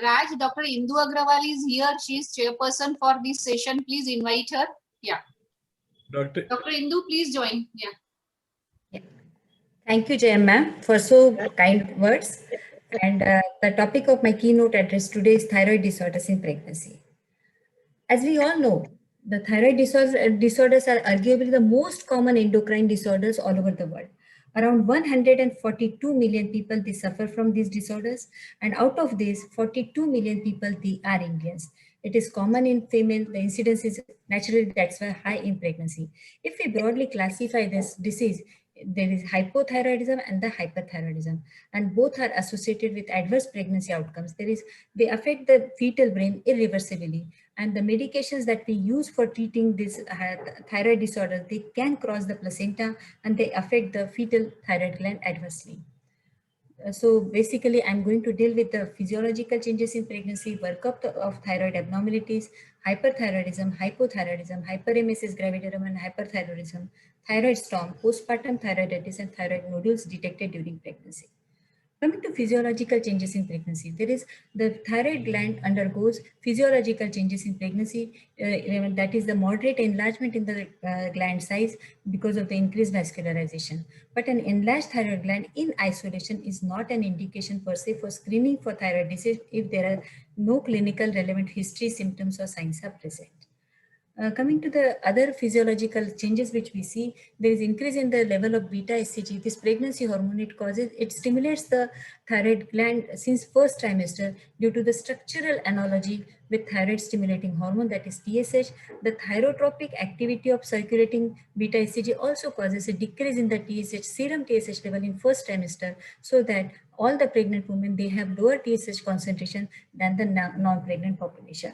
Raj, Dr. Indu Agrawal is here. She is chairperson for this session. Please invite her. Yeah. Dr. Indu, please join. Yeah. Yeah. Thank you, JM ma'am, for so kind words. And the topic of my keynote address today is thyroid disorders in pregnancy. As we all know, the thyroid disorders are arguably the most common endocrine disorders all over the world. Around 142 million people they suffer from these disorders, and out of these, 42 million people they are Indians. It is common in female. The incidence is naturally that's why high in pregnancy. If we broadly classify this disease, there is hypothyroidism and the hyperthyroidism, and both are associated with adverse pregnancy outcomes. They affect the fetal brain irreversibly, and the medications that we use for treating this thyroid disorder, they can cross the placenta and they affect the fetal thyroid gland adversely. So basically, I'm going to deal with the physiological changes in pregnancy, workup of thyroid abnormalities, hyperthyroidism, hypothyroidism, hyperemesis gravidarum and hyperthyroidism, thyroid storm, postpartum thyroiditis, and thyroid nodules detected during pregnancy. Coming to physiological changes in pregnancy, the thyroid gland undergoes physiological changes in pregnancy. That is the moderate enlargement in the gland size because of the increased vascularization. But an enlarged thyroid gland in isolation is not an indication per se for screening for thyroid disease if there are no clinical relevant history, symptoms, or signs are present. Coming to the other physiological changes which we see, there is increase in the level of beta HCG. This pregnancy hormone, it stimulates the thyroid gland since first trimester due to the structural analogy with thyroid stimulating hormone, that is TSH. The thyrotropic activity of circulating beta HCG also causes a decrease in the TSH, serum TSH level in first trimester, so that all the pregnant women, they have lower TSH concentration than the non-pregnant population.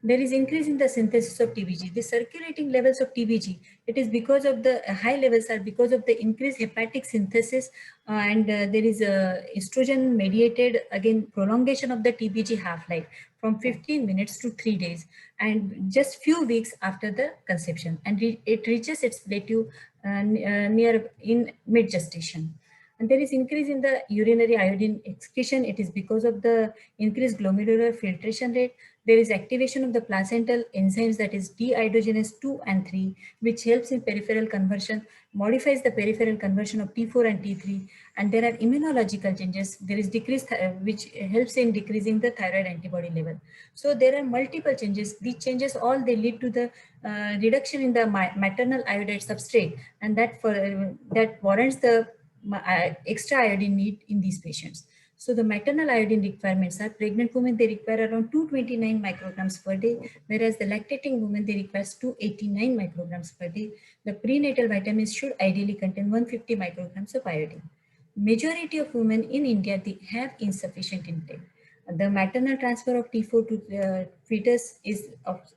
There is increase in the synthesis of TBG. The circulating levels of TBG, it is because of the high levels are because of the increased hepatic synthesis, and there is a estrogen mediated, again, prolongation of the TBG half-life from 15 minutes to 3 days, and just few weeks after the conception, and it reaches its plateau near in mid-gestation. And there is increase in the urinary iodine excretion. It is because of the increased glomerular filtration rate. There is activation of the placental enzymes, that is dehydrogenase 2 and 3, which helps in peripheral conversion, modifies the peripheral conversion of T4 and T3. And there are immunological changes. There is decrease, which helps in decreasing the thyroid antibody level. So there are multiple changes. These changes all, they lead to the reduction in the maternal iodide substrate, and that warrants the extra iodine need in these patients. So the maternal iodine requirements are: pregnant women, they require around 229 micrograms per day, whereas the lactating women, they require 289 micrograms per day. The prenatal vitamins should ideally contain 150 micrograms of iodine. Majority of women in India, they have insufficient intake. The maternal transfer of T4 to fetus is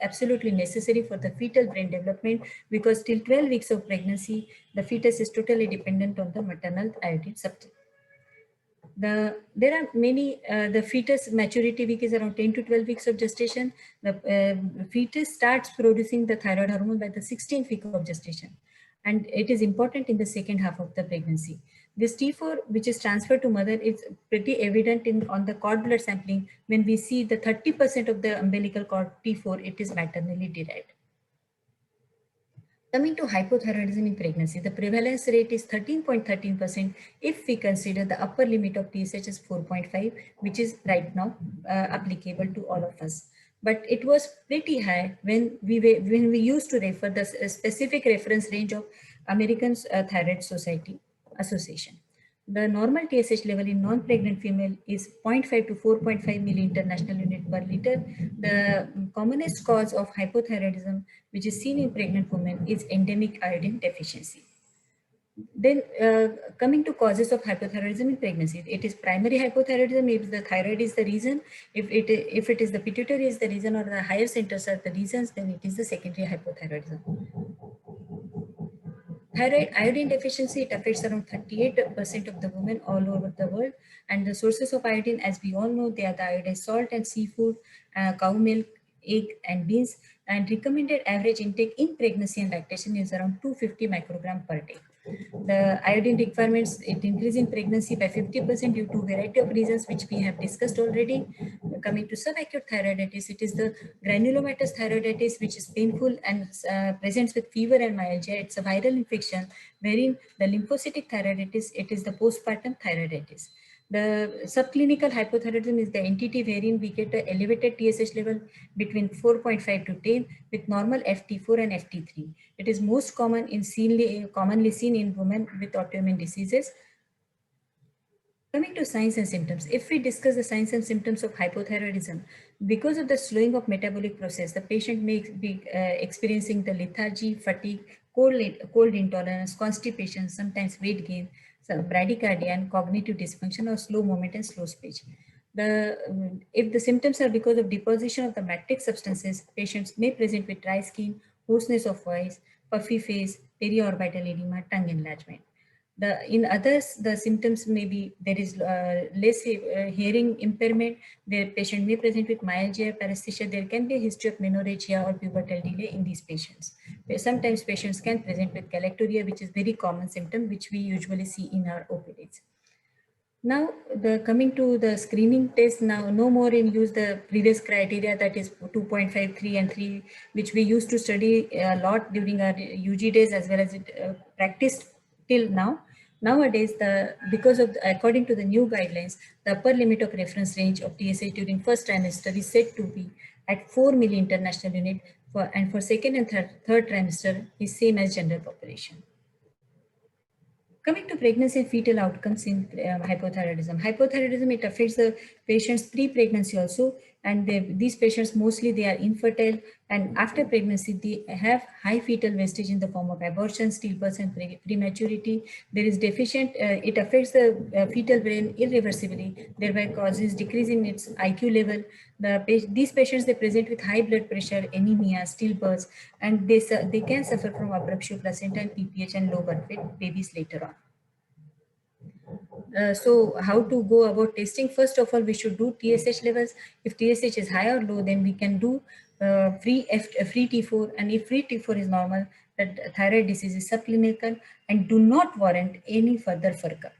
absolutely necessary for the fetal brain development, because till 12 weeks of pregnancy, the fetus is totally dependent on the maternal iodine substrate. There are many, the fetus maturity week is around 10 to 12 weeks of gestation. The fetus starts producing the thyroid hormone by the 16th week of gestation, and it is important in the second half of the pregnancy. This T4, which is transferred to mother, is pretty evident on the cord blood sampling. When we see the 30% of the umbilical cord T4, it is maternally derived. Coming to hypothyroidism in pregnancy, the prevalence rate is 13.13% if we consider the upper limit of TSH is 4.5, which is right now applicable to all of us. But it was pretty high when we used to refer the specific reference range of American Thyroid Society Association. The normal TSH level in non-pregnant female is 0.5 to 4.5 milli-international unit per liter. The commonest cause of hypothyroidism, which is seen in pregnant women, is endemic iodine deficiency. Then coming to causes of hypothyroidism in pregnancy, it is primary hypothyroidism if the thyroid is the reason. If it is the pituitary is the reason, or the higher centers are the reasons, then it is the secondary hypothyroidism. Thyroid iodine deficiency, it affects around 38% of the women all over the world. And the sources of iodine, as we all know, they are the iodized salt and seafood, cow milk, egg, and beans. And recommended average intake in pregnancy and lactation is around 250 microgram per day. The iodine requirements, it increase in pregnancy by 50% due to variety of reasons, which we have discussed already. Coming to subacute thyroiditis, it is the granulomatous thyroiditis, which is painful and presents with fever and myalgia. It's a viral infection, wherein the lymphocytic thyroiditis, it is the postpartum thyroiditis. The subclinical hypothyroidism is the entity wherein we get an elevated TSH level between 4.5 to 10 with normal FT4 and FT3. It is most commonly seen in women with autoimmune diseases. Coming to signs and symptoms, if we discuss the signs and symptoms of hypothyroidism, because of the slowing of metabolic process, the patient may be experiencing the lethargy, fatigue, cold intolerance, constipation, sometimes weight gain, bradycardia, and cognitive dysfunction, or slow movement and slow speech. If the symptoms are because of deposition of the matrix substances, patients may present with dry skin, hoarseness of voice, puffy face, periorbital edema, tongue enlargement. In others, the symptoms may be there is less hearing impairment. The patient may present with myalgia, paresthesia. There can be a history of menorrhagia or pubertal delay in these patients. Sometimes patients can present with galactorrhea, which is very common symptom, which we usually see in our OPDs. Now, coming to the screening test, now no more in use the previous criteria, that is 2.5, 3 and 3, which we used to study a lot during our UG days as well as it practiced till now. Nowadays, because of according to the new guidelines, the upper limit of reference range of TSH during first trimester is said to be at 4 milli international unit, and for second and third trimester is same as general population. Coming to pregnancy and fetal outcomes in hypothyroidism. Hypothyroidism, it affects the patient's pre-pregnancy also, and these patients mostly they are infertile, and after pregnancy they have high fetal wastage in the form of abortion, stillbirth, and prematurity. There is deficient, it affects the fetal brain irreversibly, thereby causes decrease in its IQ level. These patients, they present with high blood pressure, anemia, stillbirths, and they can suffer from abruptio placenta and PPH and low birth weight babies later on. So how to go about testing? First of all, we should do TSH levels. If TSH is high or low, then we can do free T4, and if free T4 is normal, that thyroid disease is subclinical and do not warrant any further workup.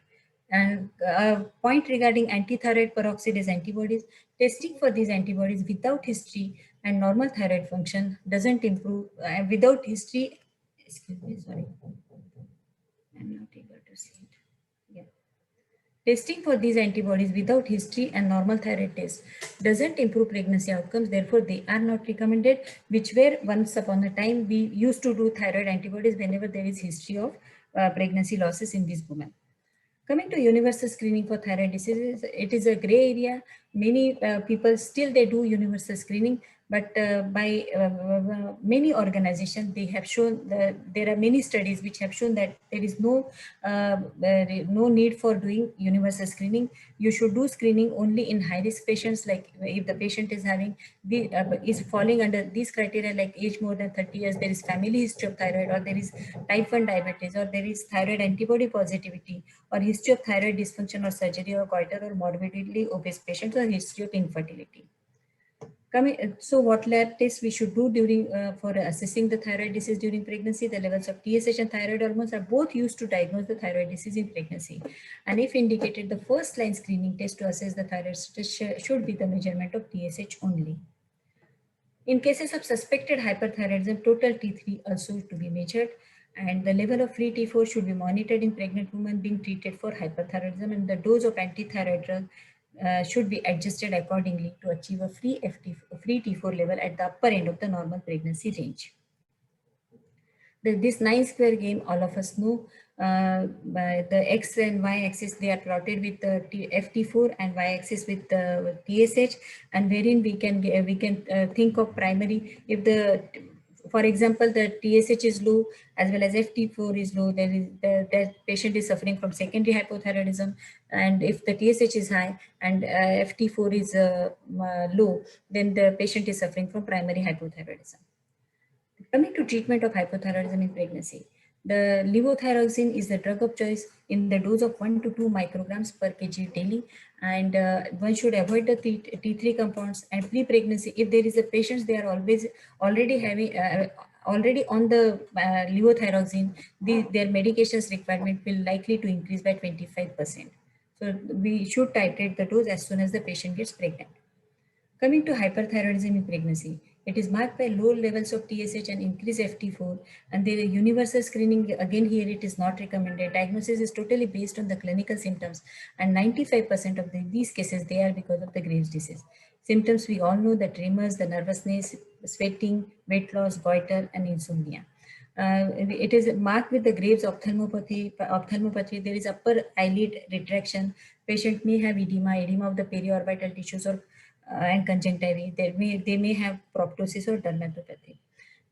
And point regarding antithyroid peroxidase antibodies, testing for these antibodies without history and normal thyroid function doesn't improve. Without history, excuse me, sorry, I'm not able to see it. Yeah. Testing for these antibodies without history and normal thyroid test doesn't improve pregnancy outcomes. Therefore, they are not recommended, which were once upon a time we used to do thyroid antibodies whenever there is history of pregnancy losses in these women. Coming to universal screening for thyroid diseases, it is a gray area. Many people still they do universal screening, but by many organizations, they have shown that there are many studies which have shown that there is no need for doing universal screening. You should do screening only in high risk patients, like if the patient is having is falling under these criteria, like age more than 30 years, there is family history of thyroid, or there is type 1 diabetes, or there is thyroid antibody positivity, or history of thyroid dysfunction or surgery, or goiter, or morbidly obese patients, or history of infertility. So what lab tests we should do during for assessing the thyroid disease during pregnancy? The levels of TSH and thyroid hormones are both used to diagnose the thyroid disease in pregnancy. And if indicated, the first line screening test to assess the thyroid status should be the measurement of TSH only. In cases of suspected hyperthyroidism, total T3 also to be measured, and the level of free T4 should be monitored in pregnant women being treated for hyperthyroidism, and the dose of antithyroid drug should be adjusted accordingly to achieve a free T4 level at the upper end of the normal pregnancy range. This 9-square game, all of us know, by the X and Y axis, they are plotted with the FT4 and Y axis with the TSH, and wherein we can think of primary. If for example, the TSH is low as well as FT4 is low, then the patient is suffering from secondary hypothyroidism. And if the TSH is high and FT4 is low, then the patient is suffering from primary hypothyroidism. Coming to treatment of hypothyroidism in pregnancy, the levothyroxine is the drug of choice in the dose of 1 to 2 micrograms per kg daily, and one should avoid the T3 compounds. And pre-pregnancy, if there is a patient, they are already having already on the levothyroxine, their medications requirement will likely to increase by 25%. So we should titrate the dose as soon as the patient gets pregnant. Coming to hyperthyroidism in pregnancy, it is marked by low levels of TSH and increased FT4, and there is universal screening. Again, here it is not recommended. Diagnosis is totally based on the clinical symptoms, and 95% of these cases, they are because of the Graves' disease. Symptoms we all know: the tremors, the nervousness, sweating, weight loss, goiter, and insomnia. It is marked with the Graves' ophthalmopathy. There is upper eyelid retraction. Patient may have edema of the periorbital tissues or and conjunctivae. They may have proptosis or dermatopathy.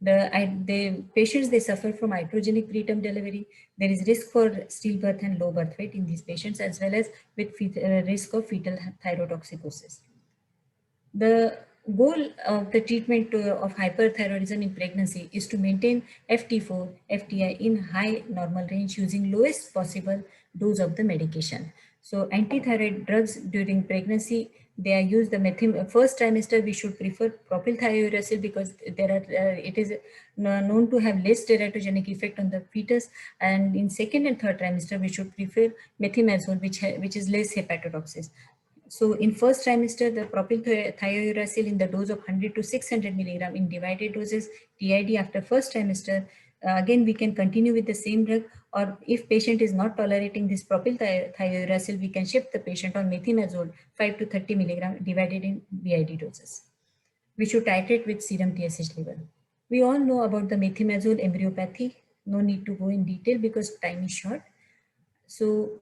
The patients, they suffer from iatrogenic preterm delivery. There is risk for stillbirth and low birth weight in these patients, as well as with risk of fetal thyrotoxicosis. The goal of the treatment of hyperthyroidism in pregnancy is to maintain FT4, FTI in high normal range using lowest possible dose of the medication. So antithyroid drugs during pregnancy, they are used the first trimester. We should prefer propylthiouracil because it is known to have less teratogenic effect on the fetus, and in second and third trimester we should prefer methimazole, which is less hepatotoxic. So in first trimester, the propylthiouracil in the dose of 100 to 600 milligram in divided doses, TID after first trimester. Again, we can continue with the same drug, or if patient is not tolerating this propylthiouracil, we can shift the patient on methimazole 5 to 30 milligram divided in BID doses. We should titrate with serum TSH level. We all know about the methimazole embryopathy. No need to go in detail because time is short. So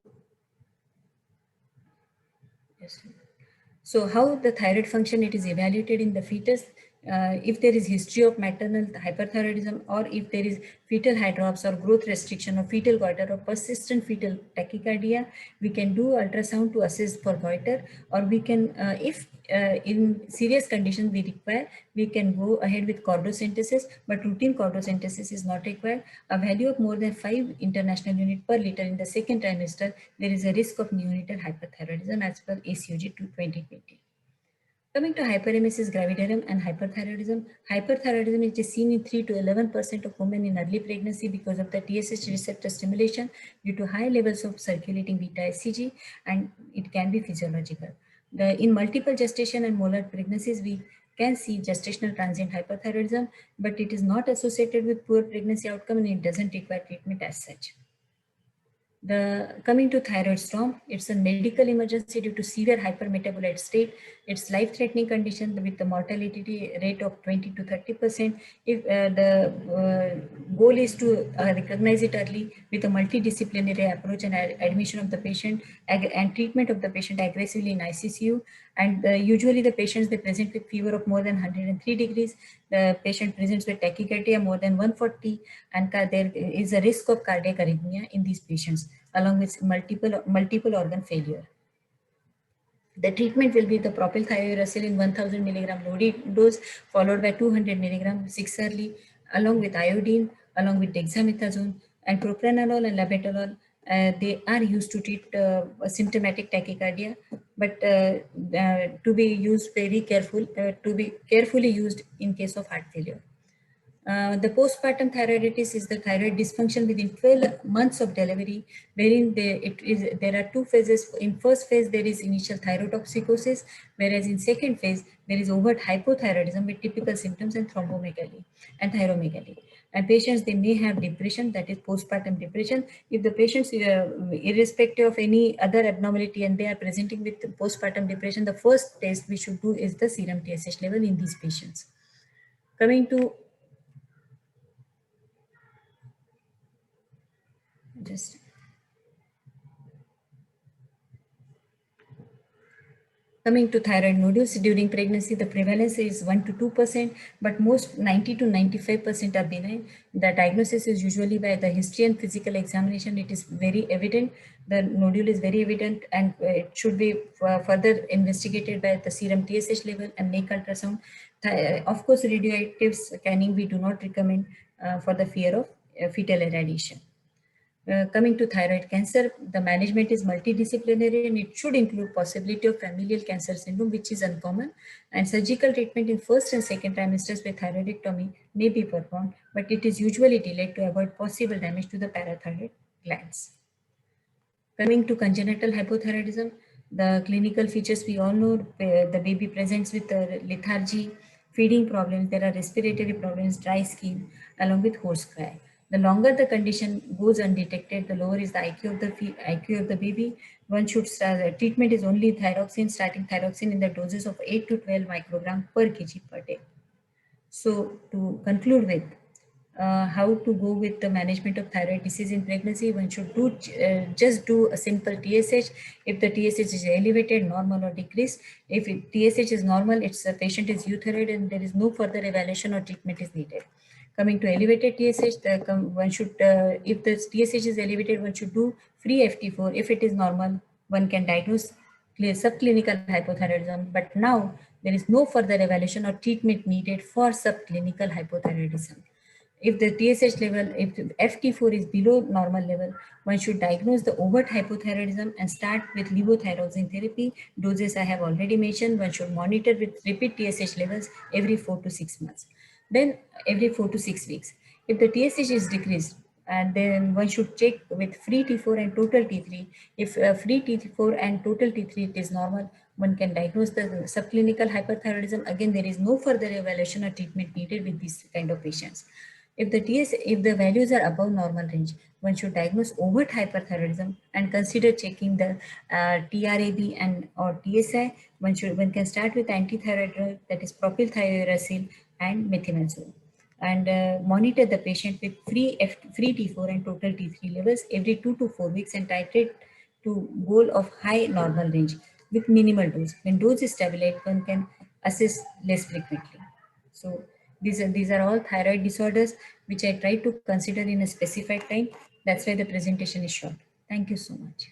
how the thyroid function, it is evaluated in the fetus. If there is history of maternal hyperthyroidism, or if there is fetal hydrops or growth restriction or fetal goiter or persistent fetal tachycardia, we can do ultrasound to assess for goiter, or we can, if in serious conditions we require, we can go ahead with chordocentesis, but routine chordocentesis is not required. A value of more than 5 international units per liter in the second trimester, there is a risk of neonatal hyperthyroidism as per ACOG 2020. Coming to hyperemesis gravidarum and hyperthyroidism. Hyperthyroidism is seen in 3 to 11% of women in early pregnancy because of the TSH receptor stimulation due to high levels of circulating beta HCG, and it can be physiological. In multiple gestation and molar pregnancies, we can see gestational transient hyperthyroidism, but it is not associated with poor pregnancy outcome and it doesn't require treatment as such. Coming to thyroid storm, it's a medical emergency due to severe hypermetabolite state. It's life-threatening condition with the mortality rate of 20 to 30%. If the goal is to recognize it early with a multidisciplinary approach and admission of the patient and treatment of the patient aggressively in ICCU. And usually the patients, they present with fever of more than 103 degrees. The patient presents with tachycardia more than 140, and there is a risk of cardiac arrhythmia in these patients, along with multiple organ failure. The treatment will be the propylthiouracil in 1000 milligram loaded dose, followed by 200 milligram 6-hourly, along with iodine, along with dexamethasone, and propranolol and labetalol. They are used to treat symptomatic tachycardia, but to be used to be carefully used in case of heart failure. The postpartum thyroiditis is the thyroid dysfunction within 12 months of delivery, wherein there are two phases. In first phase, there is initial thyrotoxicosis, whereas in second phase, there is overt hypothyroidism with typical symptoms and thrombomegaly and thyromegaly. And patients, they may have depression, that is postpartum depression. If the patients, irrespective of any other abnormality, and they are presenting with postpartum depression, the first test we should do is the serum TSH level in these patients. Coming to thyroid nodules during pregnancy, the prevalence is 1 to 2%, but most 90 to 95% are benign. The diagnosis is usually by the history and physical examination. It is very evident. The nodule is very evident, and it should be further investigated by the serum TSH level and neck ultrasound. Of course, radioactive scanning we do not recommend for the fear of fetal irradiation. Coming to thyroid cancer, the management is multidisciplinary and it should include possibility of familial cancer syndrome, which is uncommon, and surgical treatment in first and second trimesters with thyroidectomy may be performed, but it is usually delayed to avoid possible damage to the parathyroid glands. Coming to congenital hypothyroidism, the clinical features we all know, the baby presents with lethargy, feeding problems, there are respiratory problems, dry skin, along with hoarse cry. The longer the condition goes undetected, the lower is the IQ of the baby. One should start, treatment is only thyroxine, starting thyroxine in the doses of 8 to 12 microgram per kg per day. So to conclude with, how to go with the management of thyroid disease in pregnancy, one should just do a simple TSH. If the TSH is elevated, normal or decreased. If TSH is normal, it's the patient is euthyroid and there is no further evaluation or treatment is needed. Coming to elevated TSH, one should, if the TSH is elevated, one should do free FT4. If it is normal, one can diagnose subclinical hypothyroidism, but now there is no further evaluation or treatment needed for subclinical hypothyroidism. If the TSH level, if the FT4 is below normal level, one should diagnose the overt hypothyroidism and start with levothyroxine therapy. Doses I have already mentioned. One should monitor with repeat TSH levels every 4 to 6 months. Then every 4 to 6 weeks. If the TSH is decreased, and then one should check with free T4 and total T3. If free T4 and total T3 is normal, one can diagnose the subclinical hyperthyroidism. Again, there is no further evaluation or treatment needed with these kind of patients. If the values are above normal range, one should diagnose overt hyperthyroidism and consider checking the TRAB and or TSI. One can start with antithyroid drug, that is propylthiouracil and methimazole, and monitor the patient with free T4 and total T3 levels every 2 to 4 weeks and titrate to goal of high normal range with minimal dose. When dose is stabilized, one can assess less frequently. So these are all thyroid disorders which I try to consider in a specified time. That's why the presentation is short. Thank you so much.